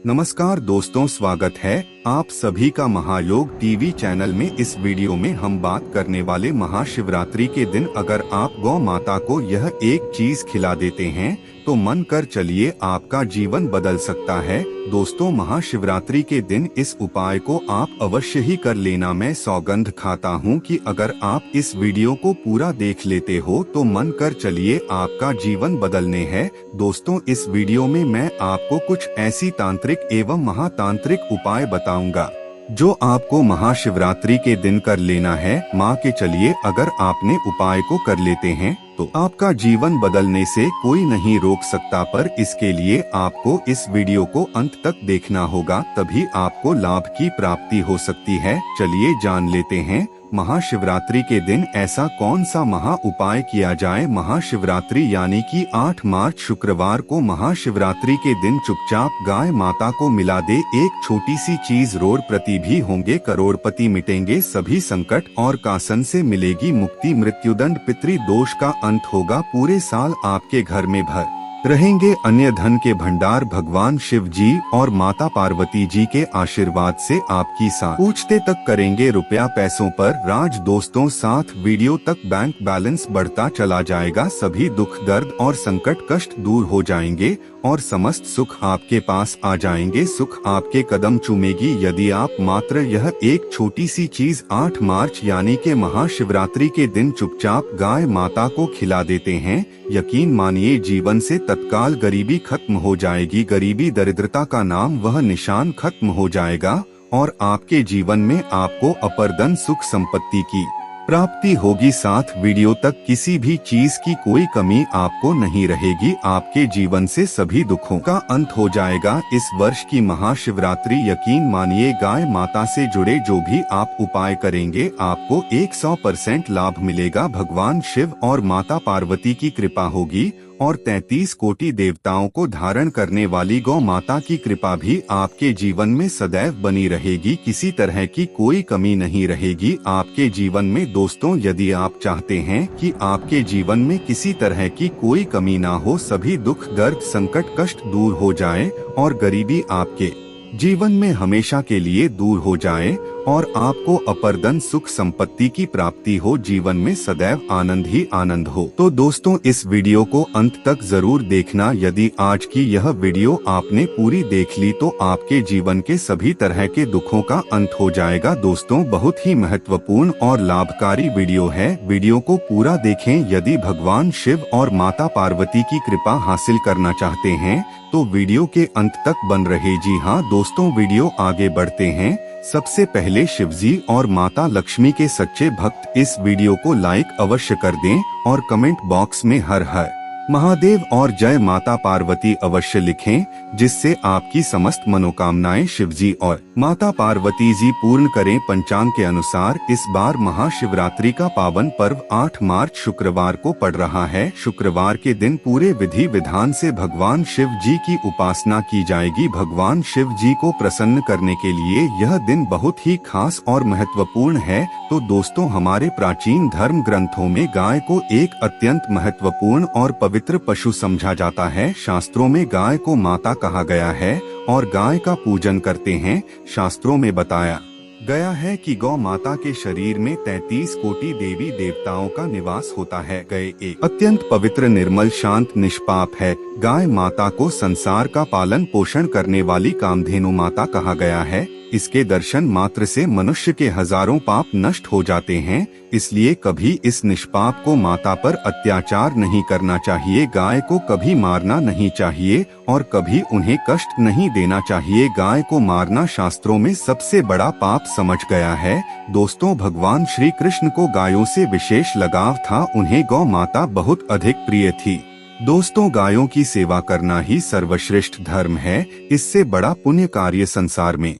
नमस्कार दोस्तों, स्वागत है आप सभी का महायोग टीवी चैनल में। इस वीडियो में हम बात करने वाले महाशिवरात्रि के दिन अगर आप गौ माता को यह एक चीज खिला देते हैं तो मन कर चलिए आपका जीवन बदल सकता है। दोस्तों, महाशिवरात्रि के दिन इस उपाय को आप अवश्य ही कर लेना। मैं सौगंध खाता हूँ कि अगर आप इस वीडियो को पूरा देख लेते हो तो मन कर चलिए आपका जीवन बदलने है। दोस्तों, इस वीडियो में मैं आपको कुछ ऐसी तांत्रिक एवं महातांत्रिक उपाय बताऊंगा जो आपको महाशिवरात्रि के दिन कर लेना है। माँ के चलिए अगर आपने उपाय को कर लेते हैं तो आपका जीवन बदलने से कोई नहीं रोक सकता, पर इसके लिए आपको इस वीडियो को अंत तक देखना होगा, तभी आपको लाभ की प्राप्ति हो सकती है। चलिए जान लेते हैं महाशिवरात्रि के दिन ऐसा कौन सा महा उपाय किया जाए। महाशिवरात्रि यानी कि 8 मार्च शुक्रवार को महाशिवरात्रि के दिन चुपचाप गाय माता को मिला दे एक छोटी सी चीज। करोड़पति भी होंगे, करोड़पति मिटेंगे सभी संकट और कासन से मिलेगी मुक्ति। मृत्युदंड पितृ दोष का अंत होगा, पूरे साल आपके घर में भर रहेंगे अन्य धन के भंडार। भगवान शिव जी और माता पार्वती जी के आशीर्वाद से आपकी साथ पूछते तक करेंगे रुपया पैसों पर राज। दोस्तों, साथ वीडियो तक बैंक बैलेंस बढ़ता चला जाएगा, सभी दुख दर्द और संकट कष्ट दूर हो जाएंगे और समस्त सुख आपके पास आ जाएंगे। सुख आपके कदम चूमेगी यदि आप मात्र यह एक छोटी सी चीज 8 मार्च यानी के महाशिवरात्रि के दिन चुपचाप गाय माता को खिला देते हैं। यकीन मानिए जीवन से तत्काल गरीबी खत्म हो जाएगी। गरीबी दरिद्रता का नाम वह निशान खत्म हो जाएगा और आपके जीवन में आपको अपर्दन सुख संपत्ति की प्राप्ति होगी। साथ वीडियो तक किसी भी चीज की कोई कमी आपको नहीं रहेगी। आपके जीवन से सभी दुखों का अंत हो जाएगा। इस वर्ष की महाशिवरात्रि यकीन मानिए गाय माता से जुड़े जो भी आप उपाय करेंगे आपको 100% लाभ मिलेगा। भगवान शिव और माता पार्वती की कृपा होगी और 33 कोटि देवताओं को धारण करने वाली गौ माता की कृपा भी आपके जीवन में सदैव बनी रहेगी। किसी तरह की कोई कमी नहीं रहेगी आपके जीवन में। दोस्तों, यदि आप चाहते हैं कि आपके जीवन में किसी तरह की कोई कमी ना हो, सभी दुख दर्द संकट कष्ट दूर हो जाए और गरीबी आपके जीवन में हमेशा के लिए दूर हो जाए और आपको अपर्दन सुख संपत्ति की प्राप्ति हो, जीवन में सदैव आनंद ही आनंद हो, तो दोस्तों इस वीडियो को अंत तक जरूर देखना। यदि आज की यह वीडियो आपने पूरी देख ली तो आपके जीवन के सभी तरह के दुखों का अंत हो जाएगा। दोस्तों, बहुत ही महत्वपूर्ण और लाभकारी वीडियो है, वीडियो को पूरा देखें। यदि भगवान शिव और माता पार्वती की कृपा हासिल करना चाहते हैं तो वीडियो के अंत तक बन रहे। जी हाँ दोस्तों, वीडियो आगे बढ़ते हैं। सबसे पहले शिवजी और माता लक्ष्मी के सच्चे भक्त इस वीडियो को लाइक अवश्य कर दें और कमेंट बॉक्स में हर हर महादेव और जय माता पार्वती अवश्य लिखें, जिससे आपकी समस्त मनोकामनाएं शिवजी और माता पार्वती जी पूर्ण करें। पंचांग के अनुसार इस बार महाशिवरात्रि का पावन पर्व 8 मार्च शुक्रवार को पड़ रहा है। शुक्रवार के दिन पूरे विधि विधान से भगवान शिव जी की उपासना की जाएगी। भगवान शिव जी को प्रसन्न करने के लिए यह दिन बहुत ही खास और महत्वपूर्ण है। तो दोस्तों, हमारे प्राचीन धर्म ग्रंथों में गाय को एक अत्यंत महत्वपूर्ण और पवित्र पशु समझा जाता है। शास्त्रों में गाय को माता कहा गया है और गाय का पूजन करते हैं। शास्त्रों में बताया गया है कि गौ माता के शरीर में 33 कोटि देवी देवताओं का निवास होता है। गाय एक अत्यंत पवित्र निर्मल शांत निष्पाप है। गाय माता को संसार का पालन पोषण करने वाली कामधेनु माता कहा गया है। इसके दर्शन मात्र से मनुष्य के हजारों पाप नष्ट हो जाते हैं, इसलिए कभी इस निष्पाप को माता पर अत्याचार नहीं करना चाहिए। गाय को कभी मारना नहीं चाहिए और कभी उन्हें कष्ट नहीं देना चाहिए। गाय को मारना शास्त्रों में सबसे बड़ा पाप समझ गया है। दोस्तों, भगवान श्री कृष्ण को गायों से विशेष लगाव था, उन्हें गौ माता बहुत अधिक प्रिय थी। दोस्तों, गायों की सेवा करना ही सर्वश्रेष्ठ धर्म है, इससे बड़ा पुण्य कार्य संसार में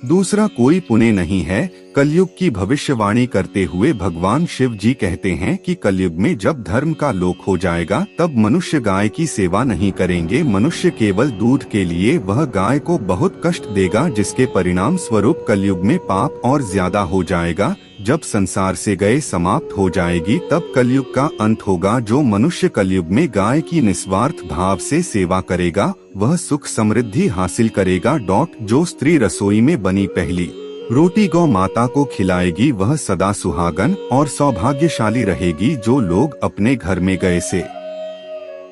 दूसरा कोई पुण्य नहीं है। कलयुग की भविष्यवाणी करते हुए भगवान शिव जी कहते हैं कि कलयुग में जब धर्म का लोप हो जाएगा तब मनुष्य गाय की सेवा नहीं करेंगे। मनुष्य केवल दूध के लिए वह गाय को बहुत कष्ट देगा, जिसके परिणाम स्वरूप कलयुग में पाप और ज्यादा हो जाएगा। जब संसार से गए समाप्त हो जाएगी तब कलयुग का अंत होगा। जो मनुष्य कलयुग में गाय की निस्वार्थ भाव से सेवा करेगा वह सुख समृद्धि हासिल करेगा। जो स्त्री रसोई में बनी पहली रोटी गौ माता को खिलाएगी वह सदा सुहागन और सौभाग्यशाली रहेगी। जो लोग अपने घर में गए से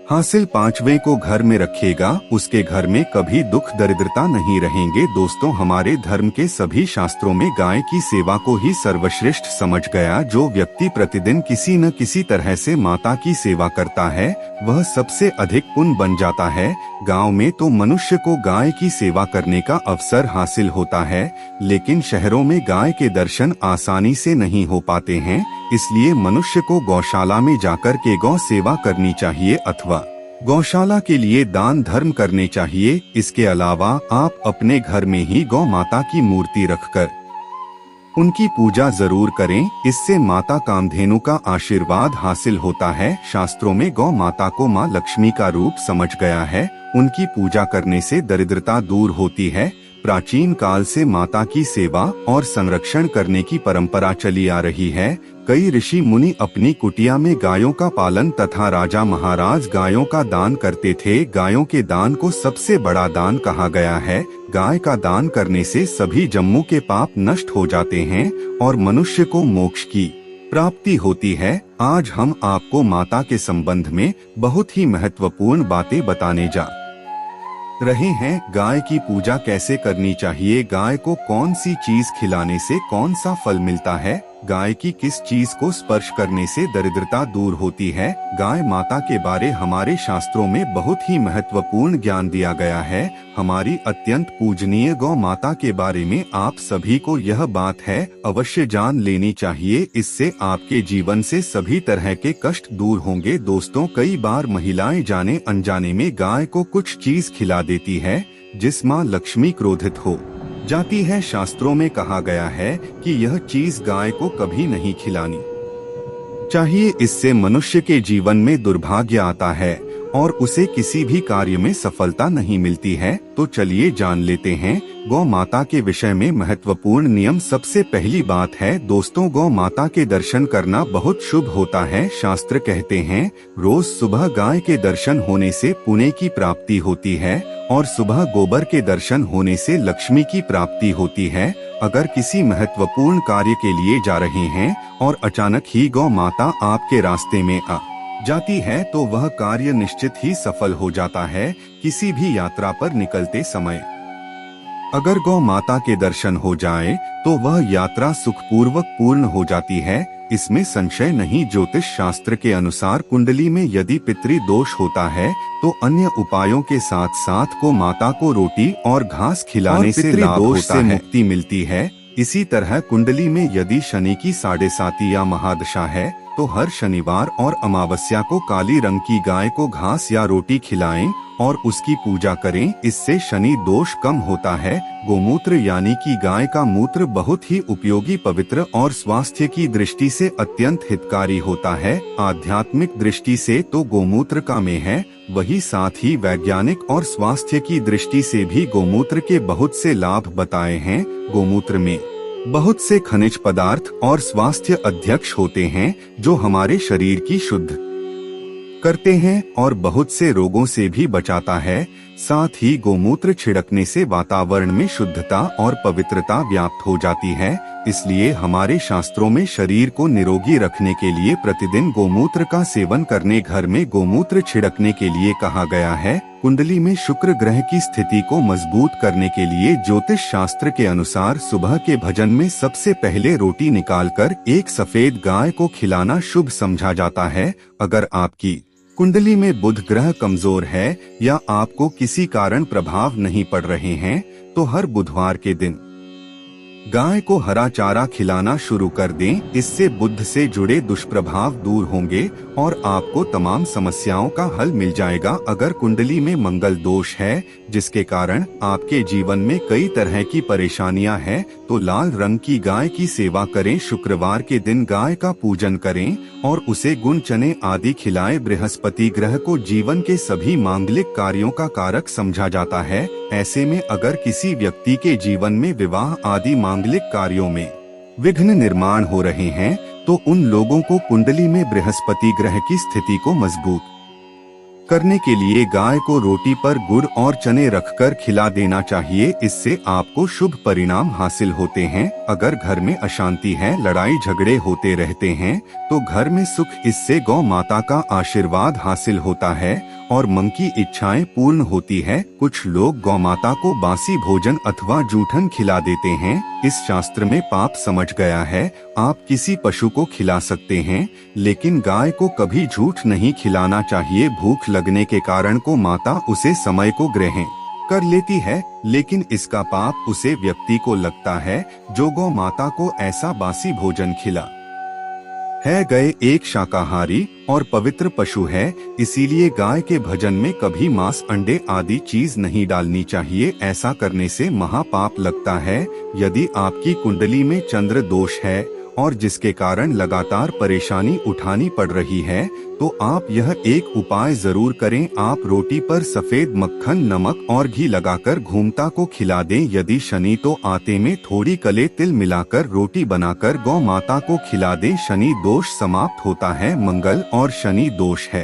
हासिल पांचवें को घर में रखेगा उसके घर में कभी दुख दरिद्रता नहीं रहेंगे। दोस्तों, हमारे धर्म के सभी शास्त्रों में गाय की सेवा को ही सर्वश्रेष्ठ समझ गया। जो व्यक्ति प्रतिदिन किसी न किसी तरह से माता की सेवा करता है वह सबसे अधिक पुण्य बन जाता है। गांव में तो मनुष्य को गाय की सेवा करने का अवसर हासिल होता है, लेकिन शहरों में गाय के दर्शन आसानी से नहीं हो पाते हैं। इसलिए मनुष्य को गौशाला में जाकर के गौ सेवा करनी चाहिए अथवा गौशाला के लिए दान धर्म करने चाहिए। इसके अलावा आप अपने घर में ही गौ माता की मूर्ति रखकर उनकी पूजा जरूर करें। इससे माता कामधेनु का आशीर्वाद हासिल होता है। शास्त्रों में गौ माता को माँ लक्ष्मी का रूप समझ गया है। उनकी पूजा करने से दरिद्रता दूर होती है। प्राचीन काल से माता की सेवा और संरक्षण करने की परंपरा चली आ रही है। कई ऋषि मुनि अपनी कुटिया में गायों का पालन तथा राजा महाराज गायों का दान करते थे। गायों के दान को सबसे बड़ा दान कहा गया है। गाय का दान करने से सभी जन्मों के पाप नष्ट हो जाते हैं और मनुष्य को मोक्ष की प्राप्ति होती है। आज हम आपको माता के संबंध में बहुत ही महत्वपूर्ण बातें बताने जा रहे हैं। गाय की पूजा कैसे करनी चाहिए, गाय को कौन सी चीज खिलाने से कौन सा फल मिलता है, गाय की किस चीज को स्पर्श करने से दरिद्रता दूर होती है। गाय माता के बारे हमारे शास्त्रों में बहुत ही महत्वपूर्ण ज्ञान दिया गया है। हमारी अत्यंत पूजनीय गौ माता के बारे में आप सभी को यह बात है अवश्य जान लेनी चाहिए। इससे आपके जीवन से सभी तरह के कष्ट दूर होंगे। दोस्तों, कई बार महिलाएं जाने अनजाने में गाय को कुछ चीज खिला देती है जिस माँ लक्ष्मी क्रोधित हो जाती है। शास्त्रों में कहा गया है कि यह चीज गाय को कभी नहीं खिलानी चाहिए। इससे मनुष्य के जीवन में दुर्भाग्य आता है और उसे किसी भी कार्य में सफलता नहीं मिलती है। तो चलिए जान लेते हैं गौ माता के विषय में महत्वपूर्ण नियम। सबसे पहली बात है दोस्तों, गौ माता के दर्शन करना बहुत शुभ होता है। शास्त्र कहते हैं रोज सुबह गाय के दर्शन होने से पुण्य की प्राप्ति होती है और सुबह गोबर के दर्शन होने से लक्ष्मी की प्राप्ति होती है। अगर किसी महत्वपूर्ण कार्य के लिए जा रहे हैं और अचानक ही गौ माता आपके रास्ते में आ जाती है तो वह कार्य निश्चित ही सफल हो जाता है। किसी भी यात्रा पर निकलते समय अगर गौ माता के दर्शन हो जाए तो वह यात्रा सुखपूर्वक पूर्ण हो जाती है, इसमें संशय नहीं। ज्योतिष शास्त्र के अनुसार कुंडली में यदि पितृ दोष होता है तो अन्य उपायों के साथ साथ गौ माता को रोटी और घास खिलाने से दोष से मुक्ति मिलती है। इसी तरह कुंडली में यदि शनि की 7.5 या महादशा है तो हर शनिवार और अमावस्या को काली रंग की गाय को घास या रोटी खिलाएं और उसकी पूजा करें। इससे शनि दोष कम होता है। गोमूत्र यानी कि गाय का मूत्र बहुत ही उपयोगी, पवित्र और स्वास्थ्य की दृष्टि से अत्यंत हितकारी होता है। आध्यात्मिक दृष्टि से तो गोमूत्र का में है, वही साथ ही वैज्ञानिक और स्वास्थ्य की दृष्टि से भी गोमूत्र के बहुत से लाभ बताए हैं। गोमूत्र में बहुत से खनिज पदार्थ और स्वास्थ्य अध्यक्ष होते हैं जो हमारे शरीर की शुद्ध करते हैं और बहुत से रोगों से भी बचाता है। साथ ही गोमूत्र छिड़कने से वातावरण में शुद्धता और पवित्रता व्याप्त हो जाती है। इसलिए हमारे शास्त्रों में शरीर को निरोगी रखने के लिए प्रतिदिन गोमूत्र का सेवन करने, घर में गोमूत्र छिड़कने के लिए कहा गया है। कुंडली में शुक्र ग्रह की स्थिति को मजबूत करने के लिए ज्योतिष शास्त्र के अनुसार सुबह के भजन में सबसे पहले रोटी निकालकर एक सफेद गाय को खिलाना शुभ समझा जाता है। अगर आपकी कुंडली में बुध ग्रह कमजोर है या आपको किसी कारण प्रभाव नहीं पड़ रहे हैं तो हर बुधवार के दिन गाय को हरा चारा खिलाना शुरू कर दें। इससे बुध से जुड़े दुष्प्रभाव दूर होंगे और आपको तमाम समस्याओं का हल मिल जाएगा। अगर कुंडली में मंगल दोष है जिसके कारण आपके जीवन में कई तरह की परेशानियां हैं तो लाल रंग की गाय की सेवा करें। शुक्रवार के दिन गाय का पूजन करें और उसे गुड़ चने आदि खिलाएं। बृहस्पति ग्रह को जीवन के सभी मांगलिक कार्यों का कारक समझा जाता है। ऐसे में अगर किसी व्यक्ति के जीवन में विवाह आदि मांगलिक कार्यों में विघ्न निर्माण हो रहे हैं तो उन लोगों को कुंडली में बृहस्पति ग्रह की स्थिति को मजबूत करने के लिए गाय को रोटी पर गुड़ और चने रखकर खिला देना चाहिए। इससे आपको शुभ परिणाम हासिल होते हैं। अगर घर में अशांति है, लड़ाई झगड़े होते रहते हैं तो घर में सुख, इससे गौ माता का आशीर्वाद हासिल होता है और मन की इच्छाएं पूर्ण होती है। कुछ लोग गौ माता को बासी भोजन अथवा जूठन खिला देते हैं। इस शास्त्र में पाप समझ गया है। आप किसी पशु को खिला सकते हैं, लेकिन गाय को कभी झूठ नहीं खिलाना चाहिए। भूख लगने के कारण को माता उसे समय को ग्रहण कर लेती है, लेकिन इसका पाप उसे व्यक्ति को लगता है जो गौ माता को ऐसा बासी भोजन खिला है। गए एक शाकाहारी और पवित्र पशु है, इसीलिए गाय के भोजन में कभी मांस, अंडे आदि चीज नहीं डालनी चाहिए। ऐसा करने से महापाप लगता है। यदि आपकी कुंडली में चंद्र दोष है और जिसके कारण लगातार परेशानी उठानी पड़ रही है, तो आप यह एक उपाय जरूर करें। आप रोटी पर सफेद मक्खन, नमक और घी लगाकर घूमता को खिला दें। यदि शनि तो आटे में थोड़ी कले तिल मिलाकर रोटी बनाकर गौ माता को खिला दें। शनि दोष समाप्त होता है। मंगल और शनि दोष है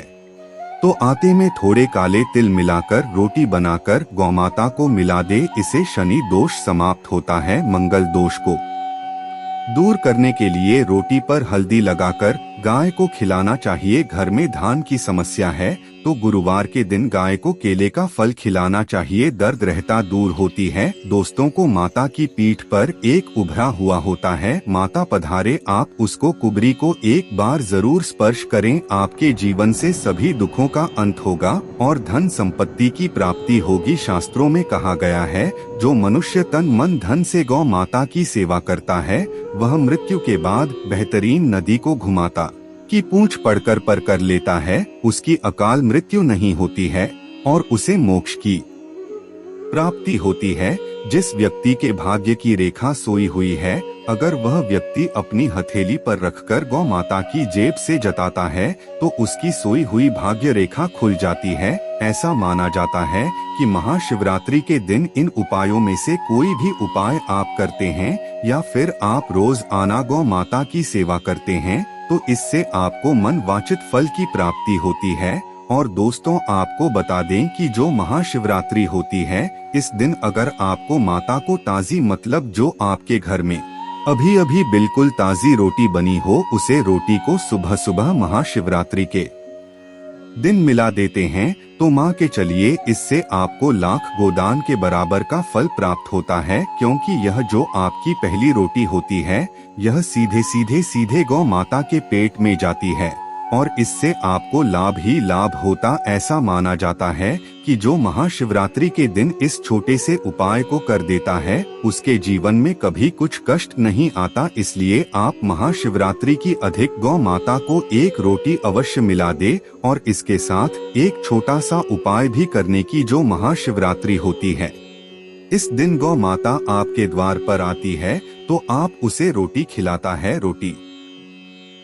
तो आटे में थोड़े काले तिल मिलाकर रोटी बनाकर गौ माता को मिला दे। इसे शनि दोष समाप्त होता है। मंगल दोष को दूर करने के लिए रोटी पर हल्दी लगाकर गाय को खिलाना चाहिए। घर में धान की समस्या है तो गुरुवार के दिन गाय को केले का फल खिलाना चाहिए। दर्द रहता दूर होती है। दोस्तों को माता की पीठ पर एक उभरा हुआ होता है, माता पधारे, आप उसको कुबरी को एक बार जरूर स्पर्श करें। आपके जीवन से सभी दुखों का अंत होगा और धन संपत्ति की प्राप्ति होगी। शास्त्रों में कहा गया है, जो मनुष्य तन मन धन से गौ माता की सेवा करता है, वह मृत्यु के बाद बेहतरीन नदी को घुमाता की पूंछ पड़कर पर कर लेता है, उसकी अकाल मृत्यु नहीं होती है और उसे मोक्ष की प्राप्ति होती है। जिस व्यक्ति के भाग्य की रेखा सोई हुई है, अगर वह व्यक्ति अपनी हथेली पर रखकर गौ माता की जेब से जताता है तो उसकी सोई हुई भाग्य रेखा खुल जाती है। ऐसा माना जाता है कि महाशिवरात्रि के दिन इन उपायों में से कोई भी उपाय आप करते हैं या फिर आप रोज आना गौ माता की सेवा करते हैं तो इससे आपको मन वांछित फल की प्राप्ति होती है। और दोस्तों, आपको बता दें कि जो महाशिवरात्रि होती है, इस दिन अगर आपको माता को ताजी, मतलब जो आपके घर में अभी अभी बिल्कुल ताजी रोटी बनी हो, उसे रोटी को सुबह सुबह महाशिवरात्रि के दिन मिला देते हैं तो माँ के चलिए, इससे आपको लाख गोदान के बराबर का फल प्राप्त होता है। क्योंकि यह जो आपकी पहली रोटी होती है, यह सीधे गौ माता के पेट में जाती है और इससे आपको लाभ ही लाभ होता। ऐसा माना जाता है कि जो महाशिवरात्रि के दिन इस छोटे से उपाय को कर देता है, उसके जीवन में कभी कुछ कष्ट नहीं आता। इसलिए आप महाशिवरात्रि की अधिक गौ माता को एक रोटी अवश्य मिला दे और इसके साथ एक छोटा सा उपाय भी करने की। जो महाशिवरात्रि होती है, इस दिन गौ माता आपके द्वार पर आती है तो आप उसे रोटी खिलाता है। रोटी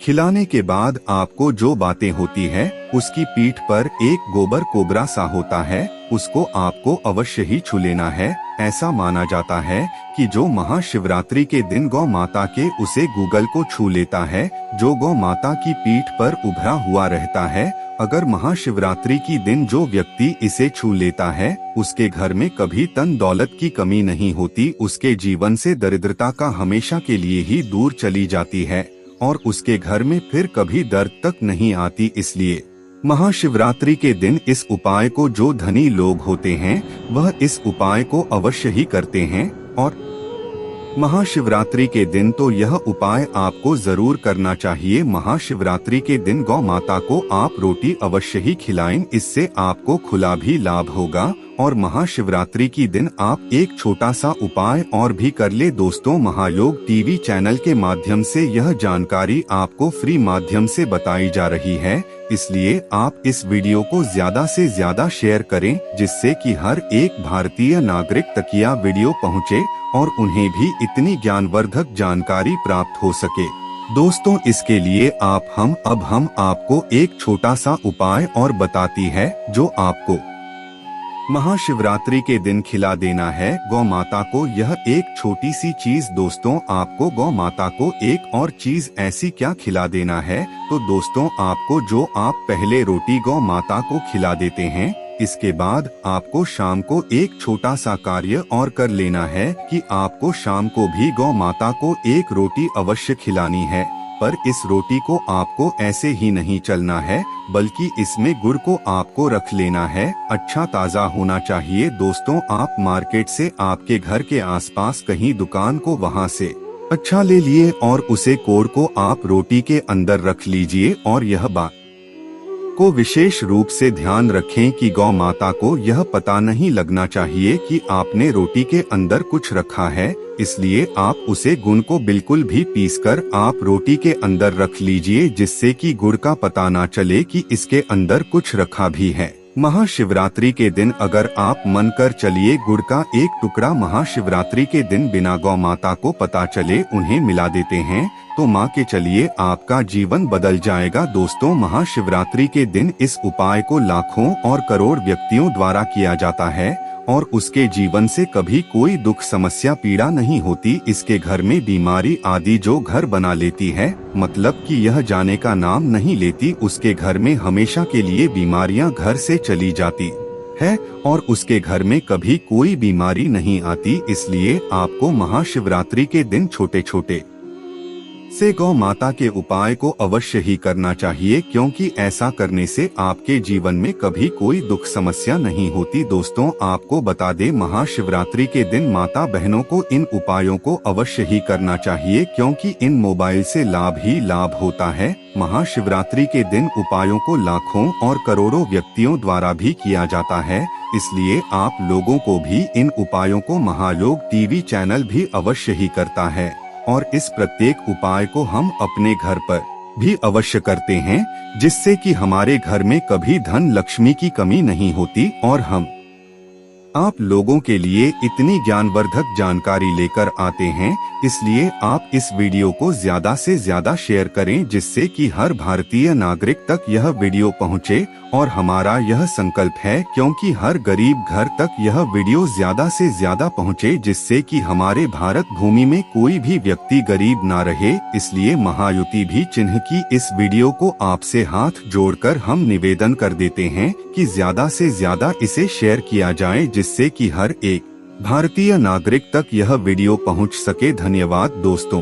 खिलाने के बाद आपको जो बातें होती है, उसकी पीठ पर एक गोबर कोबरा सा होता है, उसको आपको अवश्य ही छू लेना है। ऐसा माना जाता है कि जो महाशिवरात्रि के दिन गौ माता के उसे गूगल को छू लेता है, जो गौ माता की पीठ पर उभरा हुआ रहता है, अगर महाशिवरात्रि की दिन जो व्यक्ति इसे छू लेता है, उसके घर में कभी तन दौलत की कमी नहीं होती। उसके जीवन से दरिद्रता का हमेशा के लिए ही दूर चली जाती है और उसके घर में फिर कभी दर्द तक नहीं आती। इसलिए महाशिवरात्रि के दिन इस उपाय को जो धनी लोग होते हैं, वह इस उपाय को अवश्य ही करते हैं। और महाशिवरात्रि के दिन तो यह उपाय आपको जरूर करना चाहिए। महाशिवरात्रि के दिन गौ माता को आप रोटी अवश्य ही खिलाएं, इससे आपको खुला भी लाभ होगा। और महाशिवरात्रि की दिन आप एक छोटा सा उपाय और भी कर ले। दोस्तों, महायोग टीवी चैनल के माध्यम से यह जानकारी आपको फ्री माध्यम से बताई जा रही है, इसलिए आप इस वीडियो को ज्यादा से ज्यादा शेयर करें, जिससे कि हर एक भारतीय नागरिक तक यह वीडियो पहुंचे और उन्हें भी इतनी ज्ञानवर्धक जानकारी प्राप्त हो सके। दोस्तों, इसके लिए अब हम आपको एक छोटा सा उपाय और बताती है, जो आपको महाशिवरात्रि के दिन खिला देना है गौ माता को यह एक छोटी सी चीज। दोस्तों, आपको गौ माता को एक और चीज ऐसी क्या खिला देना है, तो दोस्तों आपको जो आप पहले रोटी गौ माता को खिला देते हैं, इसके बाद आपको शाम को एक छोटा सा कार्य और कर लेना है कि आपको शाम को भी गौ माता को एक रोटी अवश्य खिलानी है। पर इस रोटी को आपको ऐसे ही नहीं चलना है, बल्कि इसमें गुड़ को आपको रख लेना है। अच्छा ताज़ा होना चाहिए। दोस्तों, आप मार्केट से आपके घर के आसपास कहीं दुकान को वहां से अच्छा ले लिए और उसे कोड़ को आप रोटी के अंदर रख लीजिए। और यह बात को विशेष रूप से ध्यान रखें कि गौ माता को यह पता नहीं लगना चाहिए कि आपने रोटी के अंदर कुछ रखा है, इसलिए आप उसे गुड़ को बिल्कुल भी पीसकर आप रोटी के अंदर रख लीजिए, जिससे कि गुड़ का पता ना चले कि इसके अंदर कुछ रखा भी है। महाशिवरात्रि के दिन अगर आप मन कर चलिए गुड़ का एक टुकड़ा महाशिवरात्रि के दिन बिना गौ माता को पता चले उन्हें मिला देते हैं, तो माँ के चलिए आपका जीवन बदल जाएगा। दोस्तों, महाशिवरात्रि के दिन इस उपाय को लाखों और करोड़ व्यक्तियों द्वारा किया जाता है और उसके जीवन से कभी कोई दुख समस्या पीड़ा नहीं होती। इसके घर में बीमारी आदि जो घर बना लेती है, मतलब कि यह जाने का नाम नहीं लेती, उसके घर में हमेशा के लिए बीमारियां घर से चली जाती है और उसके घर में कभी कोई बीमारी नहीं आती। इसलिए आपको महाशिवरात्रि के दिन छोटे छोटे से गौ माता के उपाय को अवश्य ही करना चाहिए, क्योंकि ऐसा करने से आपके जीवन में कभी कोई दुख समस्या नहीं होती। दोस्तों, आपको बता दें, महाशिवरात्रि के दिन माता बहनों को इन उपायों को अवश्य ही करना चाहिए, क्योंकि इन मोबाइल से लाभ ही लाभ होता है। महाशिवरात्रि के दिन उपायों को लाखों और करोड़ों व्यक्तियों द्वारा भी किया जाता है, इसलिए आप लोगों को भी इन उपायों को महायोग टीवी चैनल भी अवश्य ही करता है और इस प्रत्येक उपाय को हम अपने घर पर भी अवश्य करते हैं, जिससे कि हमारे घर में कभी धन लक्ष्मी की कमी नहीं होती। और हम आप लोगों के लिए इतनी ज्ञानवर्धक जानकारी लेकर आते हैं, इसलिए आप इस वीडियो को ज्यादा से ज्यादा शेयर करें, जिससे कि हर भारतीय नागरिक तक यह वीडियो पहुंचे। और हमारा यह संकल्प है, क्योंकि हर गरीब घर तक यह वीडियो ज्यादा से ज्यादा पहुंचे, जिससे कि हमारे भारत भूमि में कोई भी व्यक्ति गरीब ना रहे। इसलिए महायुति भी चिन्ह की इस वीडियो को आपसे हाथ जोड़कर हम निवेदन कर देते हैं कि ज्यादा से ज्यादा इसे शेयर किया जाए, जिससे कि हर एक भारतीय नागरिक तक यह वीडियो पहुंच सके। धन्यवाद दोस्तों।